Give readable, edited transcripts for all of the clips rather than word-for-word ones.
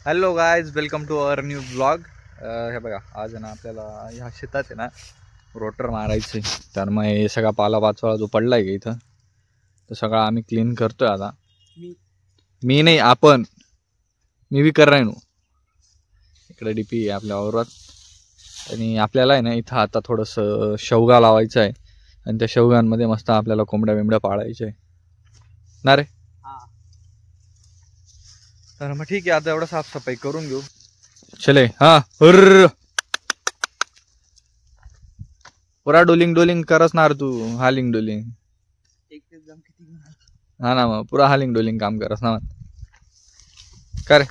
Hello guys, welcome to our new blog. हे बघा, आज आहे ना आपल्याला ह्या शेतात आहे ना रोटर मारायचं आहे. तर मग हे सगळा पालापाचोळा जो पडला आहे इथं तो सगळा आम्ही क्लीन करतोय आता. मी नाही, आपण मी कर राहिनो. इकडे डीपी आहे आपल्या वावरात आणि आपल्याला आहे ना इथं आता थोडंसं शेवगा लावायचं आहे आणि त्या शेवगांमध्ये मस्त आपल्याला कोंबड्या बिंबड्या पाळायच्या आहे ना रे. तर मग ठीक आहे, आता एवढं साफसफाई करून घेऊ. चले. हा, पुरा डोलिंग डोलिंग करसणार तू. हालिंग डोलिंग. हा ना, मग पुरा हालिंग डोलिंग काम करस ना. कर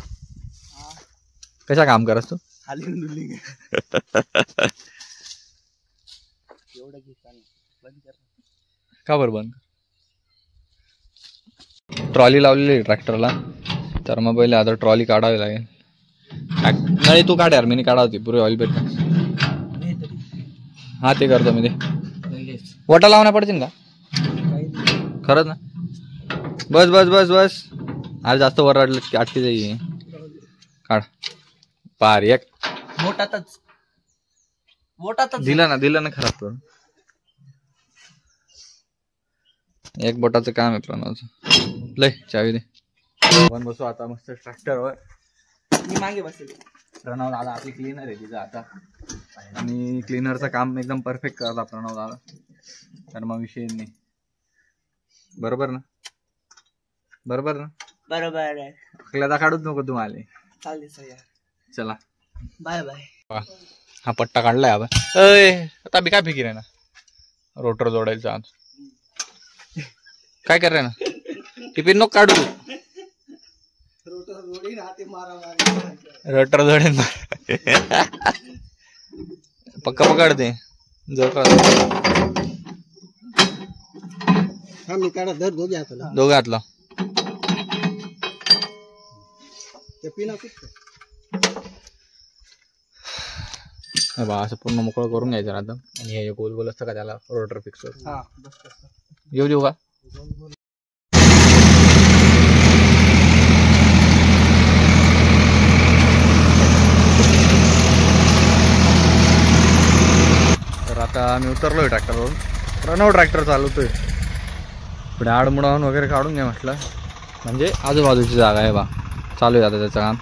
कशा काम करस तू? हालिंग डोलिंग. का बरं बंद? ट्रॉली लावलेली आहे ट्रॅक्टरला. तर मग पहिले आता ट्रॉली काढावी लागेल. नाही तू काढ यार, मी काढा होती पुरे ऑइल पेट. हा ते करतो मी. ते वटा लावण्या पडतील का खरंच ना? बस बस बस बस. अरे जास्त वर वाढलं की आटकी जाई. काढ पार एक बोटातच दिलं ना खराब करून. एक बोटाचं काम आहे प्रणवचं. लय चावी दे. आपण बसू आता मस्त ट्रॅक्टरवर. मी मागे बसेल. प्रणव दादा आपली क्लीनर आहे तिचं आता, आणि क्लीनरचं काम एकदम परफेक्ट करता प्रणव दादा. तर मग विषय नाही. बरोबर ना? बरोबर ना? बरोबर आहे. अकल्यादा काढूच नको तुम्हाला. चालेल. चला बाय बाय. हा पट्टा काढलाय आपण. आता बी काय फिकीर आहे ना रोटर जोडायचं. आज काय कर रे ना? टिफिन नको काढू. रोटर जोडेन पक्का पकडते दोघं हातला. असं पूर्ण मोकळं करून घ्यायचं आता. आणि हे गोल गोल असतं का त्याला रोटर फिक्स येऊ देऊ का? तर आता आम्ही उतरलोय ट्रॅक्टरवरून. प्रणव ट्रॅक्टर चालवतोय. पुढे आडमुडावून वगैरे काढून घ्या म्हटलं, म्हणजे आजूबाजूची जागा आहे बा. चालू आहे आता त्याचं काम.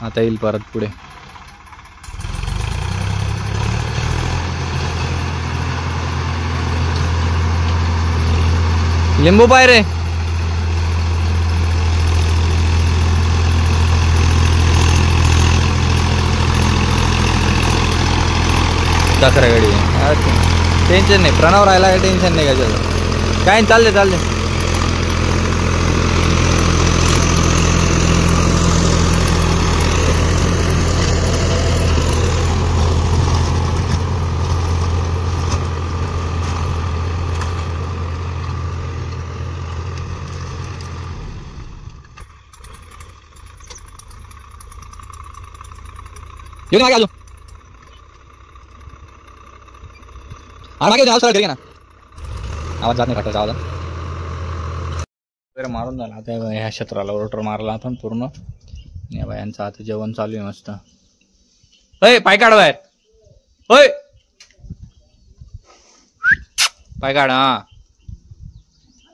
आता येईल परत पुढे. लिंबू पाय रे. दसरा गाडी टेन्शन नाही. प्रणव राहिला काय टेन्शन नाही. का काय चालते. येऊ मागे. अजून मागे आवाज घरी ना. आवाज जात नाही ट्रॅक्टरचा आवाज वगैरे मारून झाला. आता ह्या क्षेत्राला रोटर मारला आपण पूर्ण. यांचं आता जेवण चालू आहे मस्त. होय पाय काढ बाहेर. होय पाय काढ.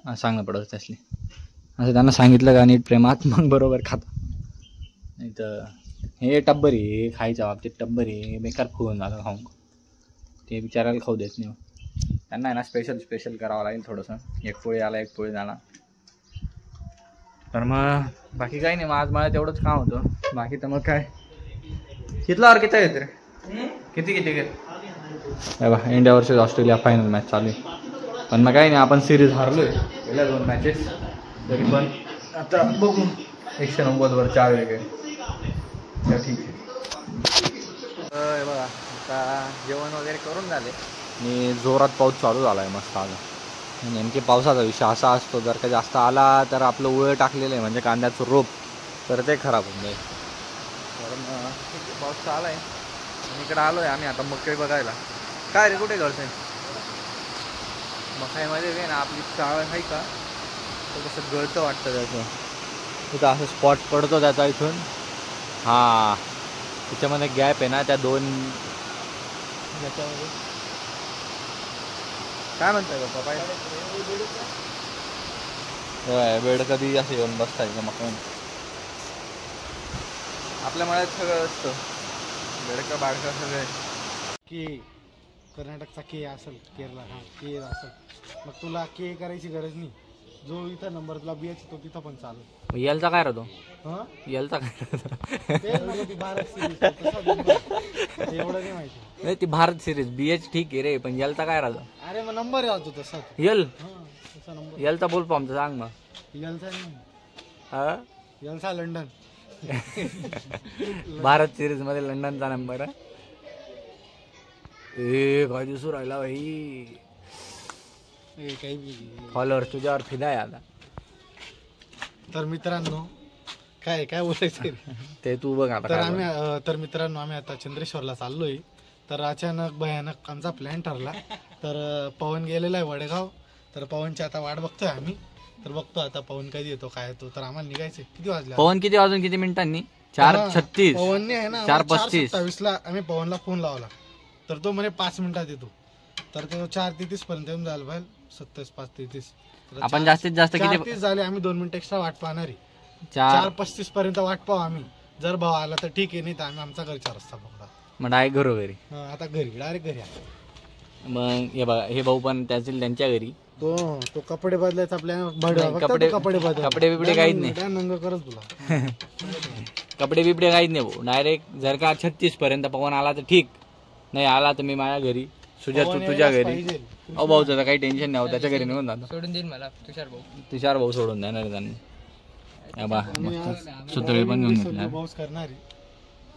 हा सांगणं पडत त्यासले. असं त्यांना सांगितलं का नीट प्रेमात, मग बरोबर खाता. नाही तर हे टब्बरी खायच्या बाबतीत टब्बरी बेकार फुगून झालं खाऊन. ते बिचारायला खाऊ देत नाही. त्यांना आहे ना स्पेशल करावं लागेल थोडंसं. एक पोळी आला एक पोळी झाला. तर मग बाकी काही नाही. मग आज मला तेवढंच काम होतं. बाकी तर मग काय कितला किती येत रे? किती घेत बा. India versus Australia final match चालू आहे. पण मग काही नाही, आपण सिरीज हारलोय पहिल्या 2 मॅचेस. तरी पण आता बघू 190 4 वेगळे. तर ठीक आहे. बघा आता जेवण वगैरे करून झाले आणि जोरात पाऊस चालू झाला आहे मस्त. आज नेमके पावसाचा विषय असा असतो, जर का जास्त आला तर आपलं उळं टाकलेलं आहे म्हणजे कांद्याचं रोप, तर ते खराब होऊन जाईल. कारण पाऊस आला आहे. आणि इकडे आलो आहे आम्ही आता मकई बघायला. काय रे कुठे घरचं? मकाईमध्ये ना आपली चाळ आहे का, तर कसं गळतं वाटतं त्याचं. तिथं असं स्पॉट पडतो त्याचा इथून. हा त्याच्यामध्ये गॅप आहे ना त्या दोन याच्यामध्ये काय म्हणताय बाबा बेड कधी असं येऊन बसताय का मग आपल्या मळ्यात सगळं असतं बेडका बाडका सगळे के कर्नाटकचा के असेल केरला हा के असेल मग तुला के करायची गरज नाही. जो इथं नंबर तुला बी तो तिथं पण चालू. एलचा काय राहतो हा एलचा काय राहतो तेच म्हणजे ती भारत सिरीज एवढं नाही माहिती. नाही ती भारत सिरीज BH ठीक आहे रे पण एलचा काय राहतो. अरे मग नंबर राहतो तसा एल हा तसा नंबर एलचा बोल आमचा सांग मग. एलचा नाही हा एलचा लंडन भारत सिरीज मध्ये लंडनचा नंबर आहे. ए काय दिसू राहिला भाई काही फॉलोअर तुझ्यावर फिदा आहे आता. तर मित्रांनो काय काय बोलायचं ते तू बघ आता तर काय आम्ही तर मित्रांनो आम्ही आता चंद्रेश्वरला चाललोय. तर अचानक भयानक आमचा प्लॅन ठरला. तर पवन गेलेला आहे वडगाव. तर पवनची आता वाट बघतोय आम्ही. तर बघतो आता पवन कधी येतो काय येतो. तर आम्हाला निघायचंय. किती वाजले पवन किती वाजून किती मिनिटांनी 4:36 पवनने आहे ना 4:35 ला आम्ही पवनला फोन लावला. तर तो म्हणे 5 मिनिटात येतो. तर तो 4:33 पर्यंत येऊन जायला पाहिजे. 27 5:33 आपण जास्तीत जास्त किती 4:30 झाले. आम्ही 2 मिनिटं एक्स्ट्रा वाट पाहणार आहे. 4 4:35 पर्यंत वाट पाहू आम्ही. जर भाव आला तर ठीक आहे नाही तर आम्ही आमचा घरचा रस्ता पकडा. मग डायरेक्ट घरोघरी. आता घरी डायरेक्ट घरी. मग हे बघा हे भाऊ पण त्यांच्या घरी तो कपडे बदलायचा प्लॅन. कपडे बिपडे काहीच नाही. नंग करत तुला कपडे बिपडे काहीच नाही भाऊ. डायरेक्ट जर का 36 पर्यंत पवन आला तर ठीक. नाही आला तर मी माझ्या घरी. सुजा तू तुझ्या घरी. अहो भाऊ त्याचा काही टेन्शन नाही. त्याच्या घरी निघून जातो. सोडून देईल मला तुषार भाऊ सोडून देणार त्यांनी. सुतळी पण घेऊन घेतला. पाऊस करणार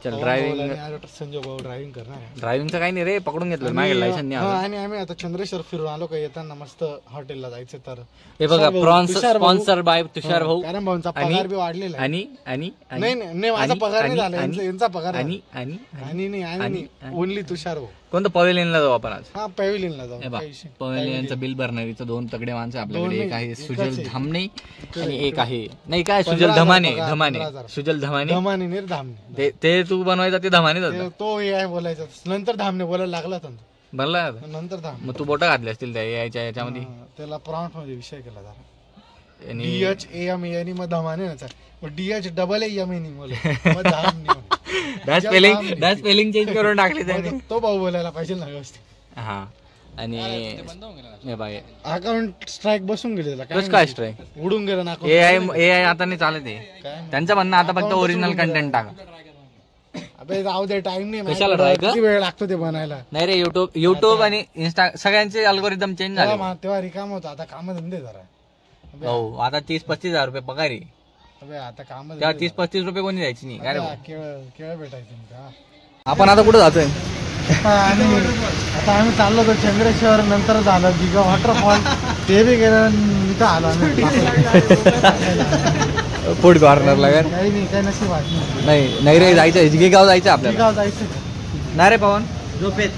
चल ड्रायव्हिंग संजय भाऊ ड्रायव्हिंग करणार. ड्रायव्हिंगचं काही नाही रे पकडून घेतलं माझ्या लायसन नाही. आणि आम्ही आता चंद्रेश्वर फिरून आलो का येताना मस्त हॉटेलला जायचं. तर हे बघा प्रॉन्स स्पॉन्सर बाय तुषार भाऊ. कारण भाऊंचा पगार बी वाढलेला आहे. आणि नाही माझा पगार नाही झाला. यांचा पगार आणि आणि ओनली तुषार भाऊ. कोणतं पवेलियनला जाऊ आपण आज. हा पवेलियनला जाऊ. पवेलियनचं बिल भरणारीचं 2 तगडे माणसं आपल्याकडे. एक आहे सुजल धामणे आणि एक आहे नाही काय सुजल धमाने सुजल धमाने ते तू बनवायचा ते धमाने जातो. तो AI बोलायचा नंतर धामणे बोलायला लागला भरला नंतर धाम. मग तू बोटा घातली असतील त्या याच्या याच्यामध्ये. त्याला प्रॉम्प्ट मध्ये विषय केला जरा. DHAM मग धमाने DH स्पेलिंग चेंज करून टाकले त्याने. तो भाऊ बोलायला पाहिजे ना व्यवस्थित. हा आणि अकाउंट स्ट्राईक बसून गेलेला. काय स्ट्राईक उडून गेलं ना. AI आता नाही चालत आहे. त्यांचं म्हणणं आता फक्त ओरिजिनल कंटेंट टाका. अबे जाऊ दे टाइम नाही. कशाला राहायचं? किती वेळ लागतो ते बनायला. नाही रे युट्यूब आणि इंस्टा सगळ्यांचे अल्गोरिदम चेंज झाले. तेव्हा रिकाम होतं. आता काम धंदे जरा. हो आता 30-35 हजार रुपये पगार आहे. अबे आता काम तेव्हा 30-35 रुपये कोणी द्यायची नाही. काय रे केळ भेटायचं. आपण आता कुठे जातोय. आता आम्ही चाललो होतो चंद्रेश्वर. नंतर झालं गिगा वॉटरफॉल. ते बी गेलं इथं आलो आम्ही फूड कॉर्नरला. काही नाही काय नशीब नाही रे जायचं गिगाव जायचं आपल्याला. जायचं नाही रे पवन झोपेत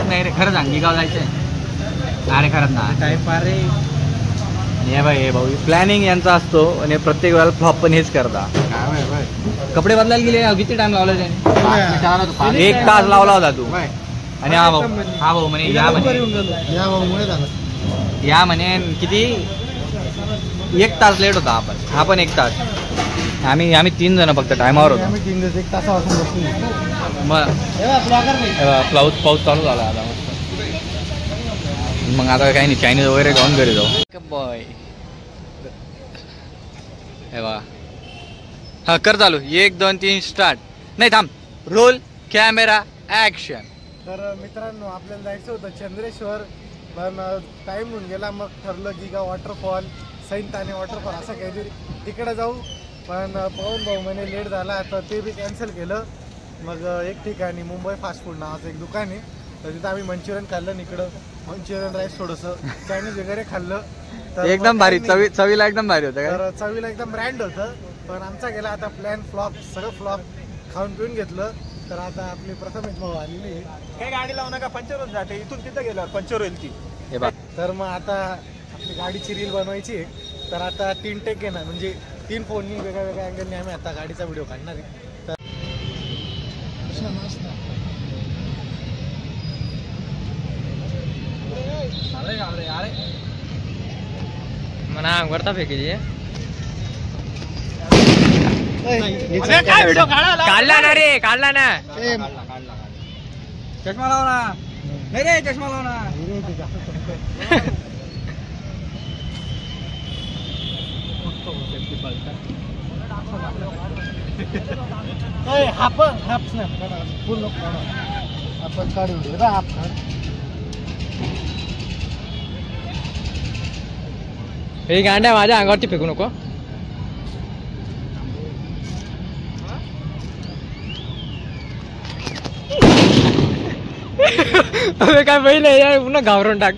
नाही रे खरं सांग गिगाव जायचंय. अरे खरंच ना टाइम पार रे. हे भाऊ प्लॅनिंग यांचा असतो आणि प्रत्येक वेळेला फ्लॉप पण हेच करता. कपडे बदलायला गेले किती टाइम लावला त्याने. 1 तास लावला होता तू. आणि हा भाऊ म्हणे या म्हणे किती 1 तास लेट होता. हा पण 1 तास. आम्ही 3 जण फक्त टायमावर होतो. 1 तासापासून बसलो. मग पाऊस चालू झाला आता. मग आता काही नाही चायनीज वगैरे खाऊन घरी जाऊ. बॉय हा कर चालू 1 2 3 स्टार्ट. नाही थांब रोल कॅमेरा ऍक्शन. तर मित्रांनो आपल्याला जायचं होतं चंद्रेश्वर. पण टाइम होऊन गेला. मग ठरलं गिगा वॉटरफॉल सैंताने वॉटरफॉल असं काहीतरी तिकडे जाऊ. पण पवन भाऊ म्हणे लेट झाला तर ते बी कॅन्सल केलं. मग एक ठिकाणी मुंबई फास्ट फूड नावाचं एक दुकान आहे. तर तिथं आम्ही मंचुरियन खाल्लं. इकडं मंचुरियन राईस थोडंसं चायनीज वगैरे खाल्लं. तर एकदम भारी चवीला एकदम भारी होतं. तर चवीला एकदम ब्रँड होतं. पण आमचा गेला आता प्लॅन फ्लॉप. सगळं फ्लॉप. खाऊन पिऊन घेतलं. तर आता आपली प्रथमेश भाऊ आलेली. काय गाडी लावू नका पंचर होत जाते. इथून तिथं गेल्यावर पंचर होईल ती. तर मग आता आपली गाडीची रील बनवायची. तर आता 3 टेक घेणार म्हणजे 3 फोननी वेगळ्या वेगळ्या अँगलने आम्ही आता गाडीचा व्हिडिओ काढणार आहे. तर म्हणा वरता फेकेली काय व्हिडिओ काढला ना रे काढला ना. चष्मा लाव ना. नाही रे चष्मा लाव ना. हाफ फुल आपण काढून हाफ हे गांड्या माझ्या अंगावरती फेकू नको. काय पहिले पुन्हा घाबरून टाक.